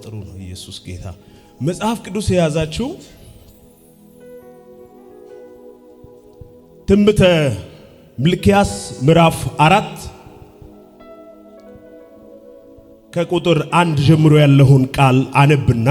ጥሩ ነው። ኢየሱስ ጌታ። መጽሐፍ ቅዱስ የያዛችሁ ትንቢተ ሚልክያስ ምዕራፍ 4 ከቁጥር 1 ጀምሮ ያለውን ቃል አነብና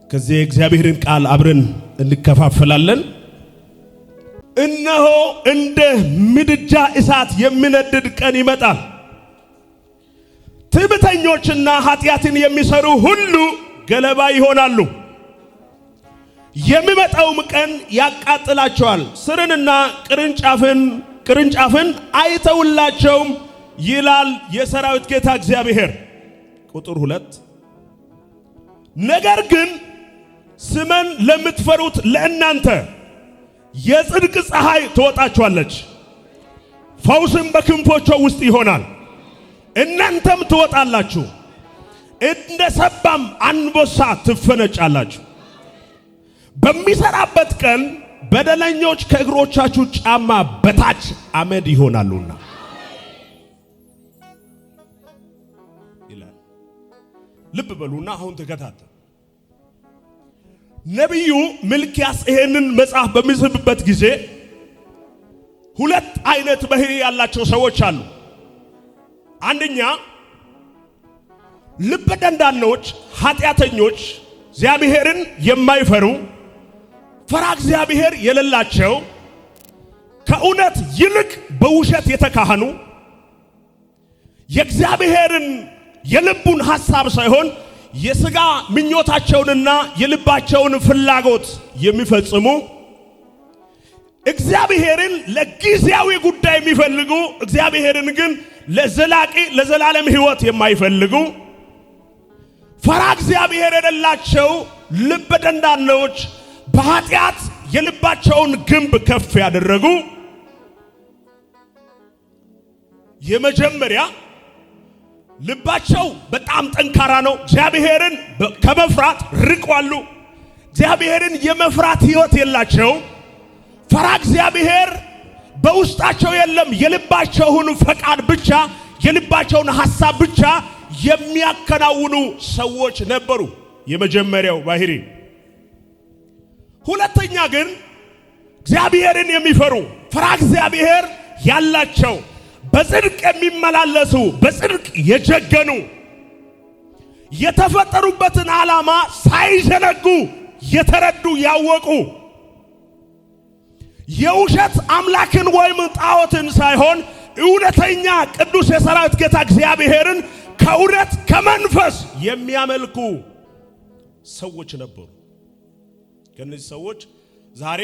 ከዚህ እግዚአብሔርን ቃል አብረን እንከፋፈላለን። እነሆ እንደ ምድጃ እሳት የሚነድድ ቀን ይመጣል። ትዕቢተኞችና ኃጢአትን የሚሰሩ ሁሉ ገለባ ይሆናሉ። የሚመጣውም ቀን ያቃጥላቸዋል፣ ስርንና ቅርንጫፍን አይተውላቸውም ይላል የሰራዊት ጌታ እግዚአብሔር። ቁጥር 2 ነገር ግን ስመን ለምትፈሩት ለእናንተ የጽድቅ ፀሐይ ትወጣችኋለች፣ ፈውስም በክንፎቿ ውስጥ ይሆናል። እናንተም ትወጣላችሁ፣ እንደ ሰባም አንበሳ ትፈነጫላችሁ። በሚሰራበት ቀን በደለኞች ከእግሮቻችሁ ጫማ በታች አመድ ይሆናሉና ይላል። ልብ በሉና አሁን ተከታተሉ። ነቢዩ ሚልክያስ ይሄንን መጽሐፍ በሚጽፍበት ጊዜ ሁለት አይነት ባህሪ ያላቸው ሰዎች አሉ። አንደኛ ልበ ደንዳኖች፣ ኃጢአተኞች፣ እግዚአብሔርን የማይፈሩ ፈራ እግዚአብሔር የሌላቸው፣ ከእውነት ይልቅ በውሸት የተካህኑ፣ የእግዚአብሔርን የልቡን ሐሳብ ሳይሆን የሥጋ ምኞታቸውንና የልባቸውን ፍላጎት የሚፈጽሙ፣ እግዚአብሔርን ለጊዜያዊ ጉዳይ የሚፈልጉ፣ እግዚአብሔርን ግን ለዘላለም ሕይወት የማይፈልጉ፣ ፈራ እግዚአብሔር የሌላቸው ልበ ደንዳኖች፣ በኃጢአት የልባቸውን ግንብ ከፍ ያደረጉ። የመጀመሪያ ልባቸው በጣም ጠንካራ ነው። እግዚአብሔርን ከመፍራት ርቀዋል። እግዚአብሔርን የመፍራት ሕይወት የላቸው። ፈራ እግዚአብሔር በውስጣቸው የለም። የልባቸውን ፈቃድ ብቻ፣ የልባቸውን ሐሳብ ብቻ የሚያከናውኑ ሰዎች ነበሩ። የመጀመሪያው ባህሪ። ሁለተኛ ግን እግዚአብሔርን የሚፈሩ ፈራ እግዚአብሔር ያላቸው፣ በጽድቅ የሚመላለሱ፣ በጽድቅ የጀገኑ፣ የተፈጠሩበትን ዓላማ ሳይዘነጉ የተረዱ ያወቁ፣ የውሸት አምላክን ወይም ጣዖትን ሳይሆን እውነተኛ ቅዱስ የሰራዊት ጌታ እግዚአብሔርን ከእውነት ከመንፈስ የሚያመልኩ ሰዎች ነበሩ። ከነዚህ ሰዎች ዛሬ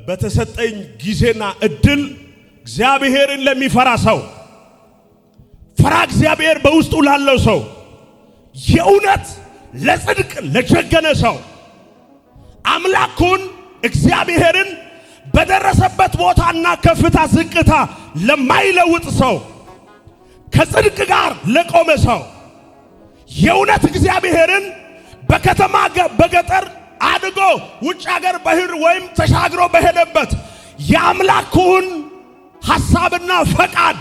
በተሰጠኝ ጊዜና እድል እግዚአብሔርን ለሚፈራ ሰው፣ ፈራ እግዚአብሔር በውስጡ ላለው ሰው፣ የእውነት ለጽድቅ ለጀገነ ሰው፣ አምላኩን እግዚአብሔርን በደረሰበት ቦታና ከፍታ ዝቅታ ለማይለውጥ ሰው፣ ከጽድቅ ጋር ለቆመ ሰው፣ የእውነት እግዚአብሔርን በከተማ በገጠር አድጎ ውጭ ሀገር ባህር ወይም ተሻግሮ በሄደበት የአምላኩን ሐሳብና ፈቃድ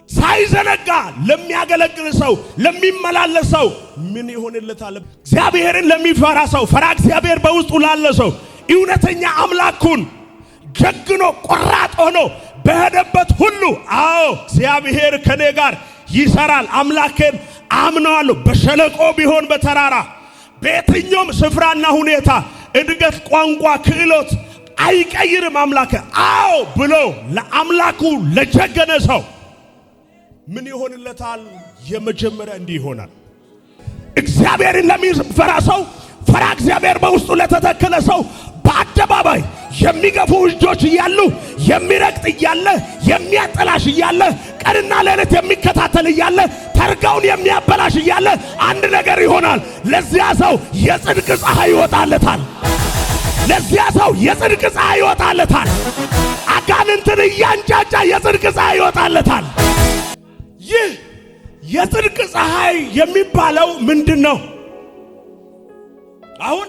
ሳይዘነጋ ለሚያገለግል ሰው፣ ለሚመላለስ ሰው ምን ይሆንለታል? እግዚአብሔርን ለሚፈራ ሰው፣ ፈራ እግዚአብሔር በውስጡ ላለ ሰው፣ እውነተኛ አምላኩን ጀግኖ ቆራጥ ሆኖ በሄደበት ሁሉ አዎ እግዚአብሔር ከኔ ጋር ይሰራል፣ አምላኬን አምነዋለሁ፣ በሸለቆ ቢሆን በተራራ በየትኛውም ስፍራና ሁኔታ እድገት፣ ቋንቋ፣ ክህሎት አይቀይርም አምላክ አዎ ብሎ ለአምላኩ ለጀገነ ሰው ምን ይሆንለታል? የመጀመሪያ እንዲህ ይሆናል። እግዚአብሔርን ለሚፈራ ሰው፣ ፈራ እግዚአብሔር በውስጡ ለተተከለ ሰው በአደባባይ የሚገፉ እጆች እያሉ፣ የሚረግጥ እያለ፣ የሚያጠላሽ እያለ፣ ቀንና ሌሊት የሚከታተል እያለ፣ ተርጋውን የሚያበላሽ እያለ አንድ ነገር ይሆናል። ለዚያ ሰው የጽድቅ ፀሐይ ይወጣለታል። ለዚያ ሰው የጽድቅ ፀሐይ ይወጣለታል። አጋንንትን እያንጫጫ የጽድቅ ፀሐይ ይወጣለታል። ይህ የጽድቅ ፀሐይ የሚባለው ምንድን ነው? አሁን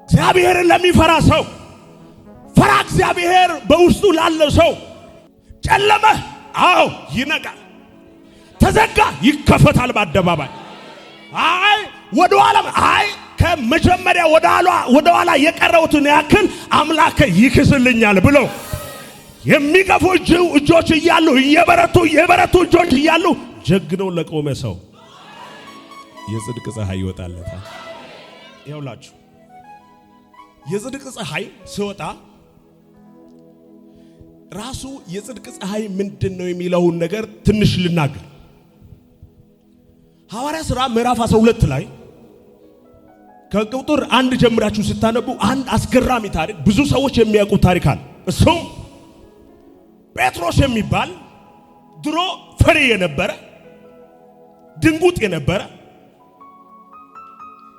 እግዚአብሔርን ለሚፈራ ሰው፣ ፈራ እግዚአብሔር በውስጡ ላለው ሰው ጨለመ አዎ ይነቃል። ተዘጋ ይከፈታል በአደባባይ። አይ ወደኋላ አይ ከመጀመሪያ ወደኋላ የቀረውትን ያክል አምላክ ይክስልኛል ብሎ የሚገፉ እጆች እያሉ የበረቱ እጆች እያሉ ጀግነው ለቆመ ሰው የጽድቅ ፀሐይ ይወጣለታል። ይኸውላችሁ የጽድቅ ፀሐይ ሲወጣ ራሱ የጽድቅ ፀሐይ ምንድነው የሚለውን ነገር ትንሽ ልናገር። ሐዋርያ ሥራ ምዕራፍ 12 ላይ ከቁጥር 1 ጀምራችሁ ስታነቡ አንድ አስገራሚ ታሪክ፣ ብዙ ሰዎች የሚያውቁት ታሪክ አለ። እሱም ጴጥሮስ የሚባል ድሮ ፈሪ የነበረ ድንጉጥ የነበረ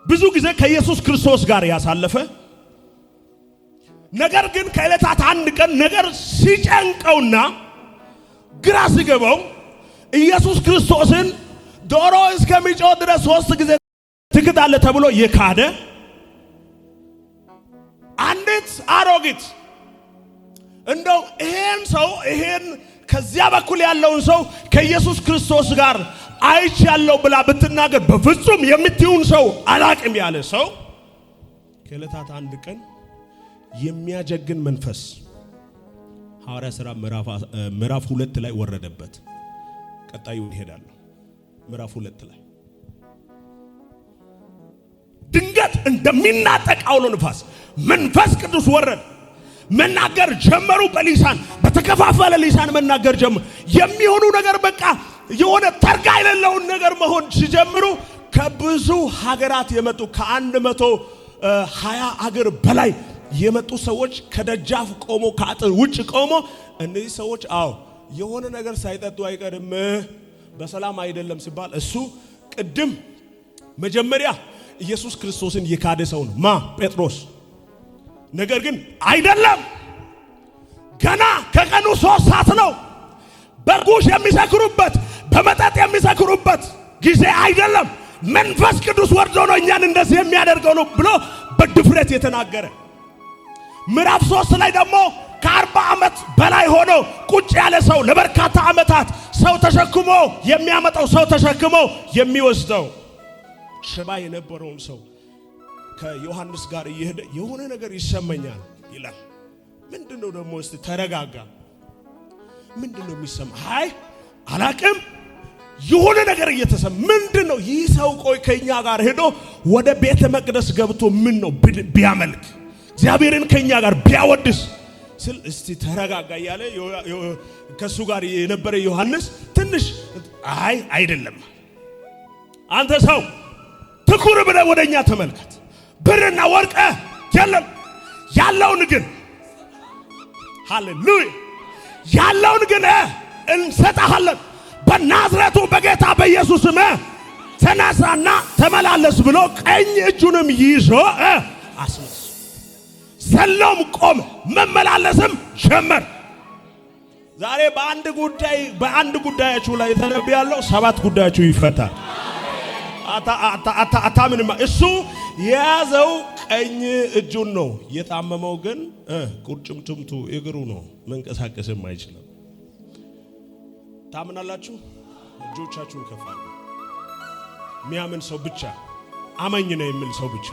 ብዙ ጊዜ ከኢየሱስ ክርስቶስ ጋር ያሳለፈ ነገር ግን ከዕለታት አንድ ቀን ነገር ሲጨንቀውና ግራ ሲገባው ኢየሱስ ክርስቶስን ዶሮ እስከሚጮህ ድረስ 3 ጊዜ ትክዳለህ ተብሎ የካደ አንዲት አሮጊት እንደው ይሄን ከዚያ በኩል ያለውን ሰው ከኢየሱስ ክርስቶስ ጋር አይቻለሁ ብላ ብትናገር በፍጹም የምትዩን ሰው አላቅም ያለ ሰው ከዕለታት አንድ ቀን የሚያጀግን መንፈስ ሐዋርያ ሥራ ምዕራፍ 2 ላይ ወረደበት። ቀጣዩ ይሄዳል። ምዕራፍ 2 ላይ ድንገት እንደሚናጠቅ አውሎ ንፋስ መንፈስ ቅዱስ ወረደ። መናገር ጀመሩ በሊሳን፣ በተከፋፈለ ሊሳን መናገር ጀመሩ። የሚሆኑ ነገር በቃ የሆነ ተርጋ የሌለውን ነገር መሆን ሲጀምሩ ከብዙ ሀገራት የመጡ ከ120 ሀገር በላይ የመጡ ሰዎች ከደጃፍ ቆሞ ከአጥር ውጭ ቆሞ እነዚህ ሰዎች የሆነ ነገር ሳይጠጡ አይቀርም በሰላም አይደለም ሲባል እሱ ቅድም መጀመሪያ ኢየሱስ ክርስቶስን የካደ ሰው ነው ጴጥሮስ። ነገር ግን አይደለም ገና ከቀኑ 3 ሰዓት ነው። በጉሽ የሚሰክሩበት በመጠጥ የሚሰክሩበት ጊዜ አይደለም። መንፈስ ቅዱስ ወርዶ ነው እኛን እንደዚህ የሚያደርገው ነው ብሎ በድፍረት የተናገረ። ምዕራፍ 3 ላይ ደግሞ ከ40 ዓመት በላይ ሆኖ ቁጭ ያለ ሰው ለበርካታ ዓመታት ሰው ተሸክሞ የሚያመጣው ሰው ተሸክሞ የሚወስደው ሽባ የነበረውን ሰው ከዮሐንስ ጋር እየሄደ የሆነ ነገር ይሰማኛል ይላል። ምንድነው ደግሞ? እስቲ ተረጋጋ። ምንድነው የሚሰማ? አይ አላቅም፣ የሆነ ነገር እየተሰማ ምንድነው? ይህ ሰው ቆይ ከኛ ጋር ሄዶ ወደ ቤተ መቅደስ ገብቶ ምን ነው ቢያመልክ እግዚአብሔርን ከኛ ጋር ቢያወድስ ስል እስቲ ተረጋጋ እያለ ከሱ ጋር የነበረ ዮሐንስ ትንሽ አይደለም አንተ ሰው ትኩር ብለህ ወደኛ ተመልከት፣ ብርና ወርቅ የለም ያለውን ግን ሃሌሉያ ያለውን ግን እንሰጣለን በናዝሬቱ በጌታ በኢየሱስ ስም ተነሳና ተመላለስ ብሎ ቀኝ እጁንም ይዞ አስነሳ። ሰሎም ቆመ፣ መመላለስም ጀመር። ዛሬ በአንድ ጉዳያችሁ ላይ ተነብያለሁ። 7 ጉዳያችሁ ይፈታል። አታምንም? እሱ የያዘው ቀኝ እጁን ነው። የታመመው ግን ቁርጭምጭምቱ እግሩ ነው። መንቀሳቀስም አይችልም። ታምናላችሁ? እጆቻችሁን ከፍ አድርጉ። የሚያምን ሰው ብቻ፣ አማኝ ነው የሚል ሰው ብቻ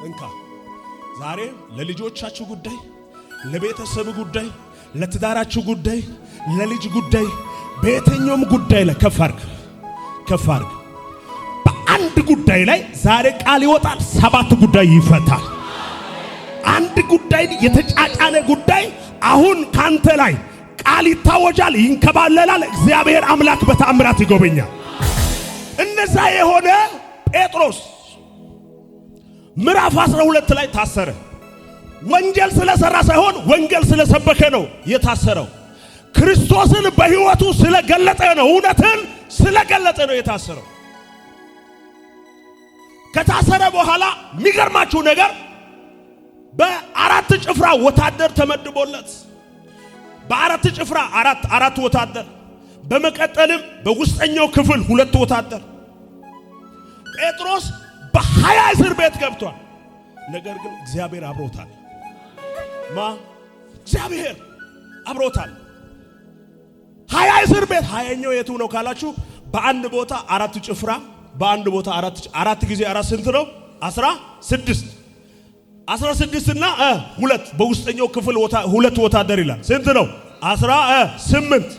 እንካ። ዛሬ ለልጆቻችሁ ጉዳይ፣ ለቤተሰብ ጉዳይ፣ ለትዳራችሁ ጉዳይ፣ ለልጅ ጉዳይ፣ በየትኛውም ጉዳይ ላይ ከፍ አድርግ። በአንድ ጉዳይ ላይ ዛሬ ቃል ይወጣል። 7 ጉዳይ ይፈታል። አንድ ጉዳይ የተጫጫነ ጉዳይ አሁን ካንተ ላይ ቃል ይታወጃል፣ ይንከባለላል። እግዚአብሔር አምላክ በተአምራት ይጎበኛል። እነዛ የሆነ ጴጥሮስ ምዕራፍ 12 ላይ ታሰረ። ወንጀል ስለሰራ ሳይሆን ወንጌል ስለሰበከ ነው የታሰረው። ክርስቶስን በሕይወቱ ስለገለጠ ነው፣ እውነትን ስለገለጠ ነው የታሰረው። ከታሰረ በኋላ የሚገርማችሁ ነገር በ4 ጭፍራ ወታደር ተመድቦለት በ4 ጭፍራ አራት ወታደር፣ በመቀጠልም በውስጠኛው ክፍል 2 ወታደር። ጴጥሮስ በ20 እስር ቤት ገብቷል። ነገር ግን እግዚአብሔር አብሮታል። እግዚአብሔር አብሮታል። ማለት 20ኛው የቱ ነው ካላችሁ በአንድ ቦታ 4 ጭፍራ በአንድ ቦታ 4 ጊዜ 4 ስንት ነው? 16 እና 2 በውስጠኛው ክፍል 2 ወታደር ይላል። ስንት ነው? 18።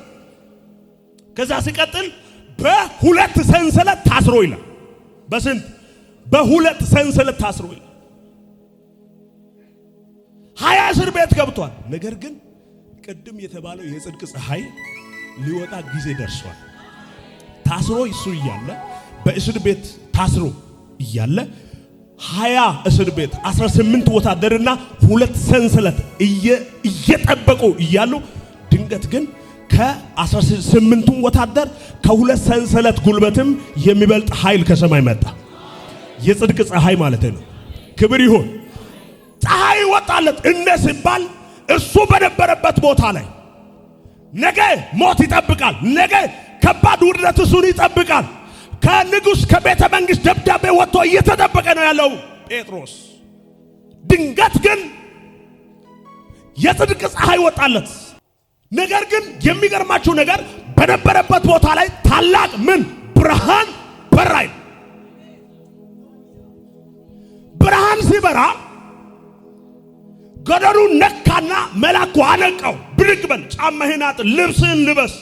ከዛ ሲቀጥል በ2 ሰንሰለት ታስሮ ይላል። በስንት? በ2 ሰንሰለት ታስሮ ይላል። 20 እስር ቤት ገብቷል። ነገር ግን ቅድም የተባለው የጽድቅ ፀሐይ ሊወጣ ጊዜ ደርሷል። ታስሮ እሱ እያለ በእስር ቤት ታስሮ እያለ 20 እስር ቤት 18 ወታደርና 2 ሰንሰለት እየጠበቁ እያሉ ድንገት ግን ከ18ቱ ወታደር ከ2 ሰንሰለት ጉልበትም የሚበልጥ ኃይል ከሰማይ መጣ። የጽድቅ ፀሐይ ማለት ነው። ክብር ይሁን። ፀሐይ ወጣለት እነ ሲባል እርሱ በነበረበት ቦታ ላይ ነገ ሞት ይጠብቃል። ነገ ከባድ ውርደት እሱን ይጠብቃል። ከንጉሥ ከቤተ መንግሥት ደብዳቤ ወጥቶ እየተጠበቀ ነው ያለው ጴጥሮስ። ድንገት ግን የጽድቅ ፀሐይ ወጣለት። ነገር ግን የሚገርማችሁ ነገር በነበረበት ቦታ ላይ ታላቅ ምን ብርሃን በራይ። ብርሃን ሲበራ ገደሉን ነካና መልአኩ አነቃው። ብድግ በል፣ ጫማህን አጥብ፣ ልብስህን ልበስ።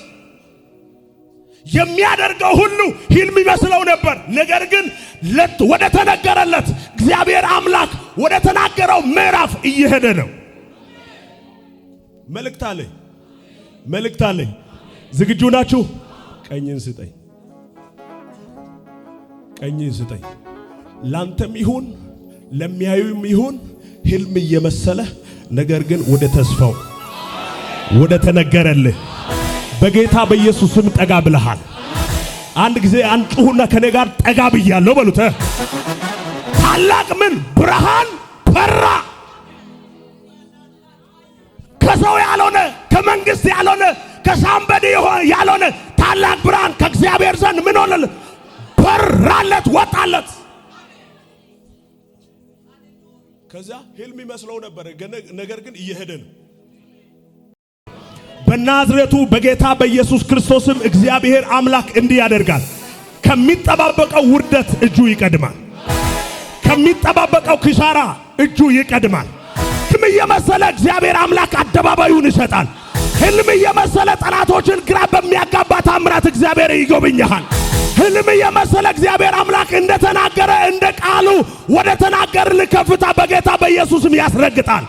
የሚያደርገው ሁሉ ሕልም ይመስለው ነበር። ነገር ግን ወደ ተነገረለት እግዚአብሔር አምላክ ወደ ተናገረው ምዕራፍ እየሄደ ነው። መልእክት አለኝ። ዝግጁ ናችሁ? ቀኝን ስጠኝ። ላንተም ይሁን ለሚያዩም ይሁን ሕልም እየመሰለ ነገር ግን ወደ ተስፋው ወደ ተነገረልህ በጌታ በኢየሱስ ስም ጠጋ ብለሃል። አንድ ጊዜ አንጩሁና ከኔ ጋር ጠጋ ብያለሁ በሉት። ታላቅ ምን ብርሃን በራ። ከሰው ያልሆነ ከመንግስት ያልሆነ ከሳምበዲ ያልሆነ ታላቅ ብርሃን ከእግዚአብሔር ዘንድ ምን ሆነለት? በራለት፣ ወጣለት። ከዛ ሕልም ይመስለው ነበር፣ ነገር ግን እየሄደ ነው። በናዝሬቱ በጌታ በኢየሱስ ክርስቶስም እግዚአብሔር አምላክ እንዲህ ያደርጋል። ከሚጠባበቀው ውርደት እጁ ይቀድማል። ከሚጠባበቀው ኪሳራ እጁ ይቀድማል። ሕልም እየመሰለ እግዚአብሔር አምላክ አደባባዩን ይሰጣል። ሕልም እየመሰለ ጠላቶችን ግራ በሚያጋባ ታምራት እግዚአብሔር ይጎብኝሃል። ሕልም እየመሰለ እግዚአብሔር አምላክ እንደተናገረ እንደ ቃሉ ወደ ተናገረልህ ከፍታ በጌታ በኢየሱስም ያስረግጣል።